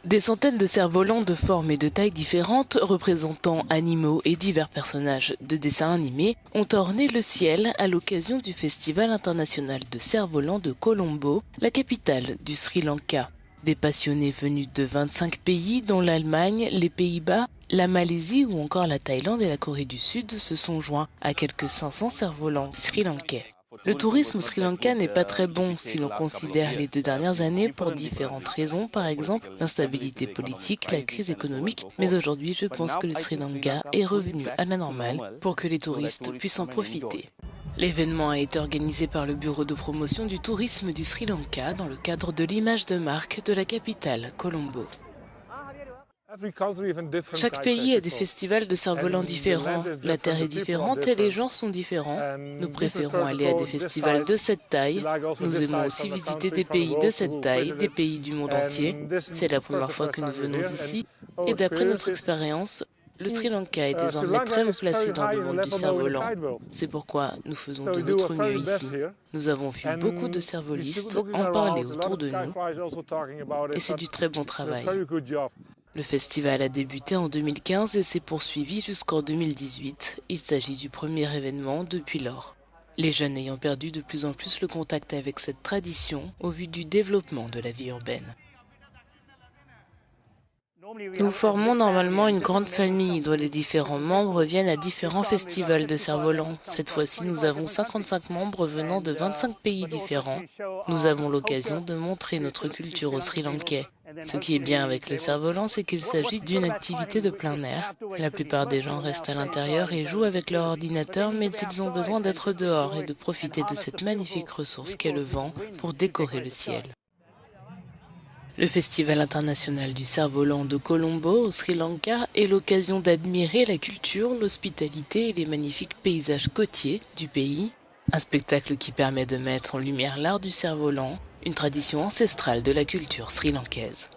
Des centaines de cerfs-volants de formes et de tailles différentes, représentant animaux et divers personnages de dessins animés, ont orné le ciel à l'occasion du Festival international de cerfs-volants de Colombo, la capitale du Sri Lanka. Des passionnés venus de 25 pays, dont l'Allemagne, les Pays-Bas, la Malaisie ou encore la Thaïlande et la Corée du Sud, se sont joints à quelques 500 cerfs-volants sri-lankais. Le tourisme au Sri Lanka n'est pas très bon si l'on considère les 2 dernières années pour différentes raisons, par exemple l'instabilité politique, la crise économique, mais aujourd'hui je pense que le Sri Lanka est revenu à la normale pour que les touristes puissent en profiter. L'événement a été organisé par le Bureau de promotion du tourisme du Sri Lanka dans le cadre de l'image de marque de la capitale, Colombo. Chaque pays a des festivals de cerfs-volants différents, la terre est différente et les gens sont différents. Nous préférons aller à des festivals de cette taille. Nous aimons aussi visiter des pays de cette taille, des pays du monde entier. C'est la première fois que nous venons ici et d'après notre expérience, le Sri Lanka est désormais très haut placé dans le monde du cerf-volant. C'est pourquoi nous faisons de notre mieux ici. Nous avons vu beaucoup de cerfs-volistes en parler autour de nous et c'est du très bon travail. Le festival a débuté en 2015 et s'est poursuivi jusqu'en 2018. Il s'agit du premier événement depuis lors. Les jeunes ayant perdu de plus en plus le contact avec cette tradition au vu du développement de la vie urbaine. Nous formons normalement une grande famille dont les différents membres viennent à différents festivals de cerfs-volants. Cette fois-ci, nous avons 55 membres venant de 25 pays différents. Nous avons l'occasion de montrer notre culture au Sri Lankais. Ce qui est bien avec le cerf-volant, c'est qu'il s'agit d'une activité de plein air. La plupart des gens restent à l'intérieur et jouent avec leur ordinateur, mais ils ont besoin d'être dehors et de profiter de cette magnifique ressource qu'est le vent pour décorer le ciel. Le Festival international du cerf-volant de Colombo au Sri Lanka est l'occasion d'admirer la culture, l'hospitalité et les magnifiques paysages côtiers du pays. Un spectacle qui permet de mettre en lumière l'art du cerf-volant, une tradition ancestrale de la culture sri-lankaise.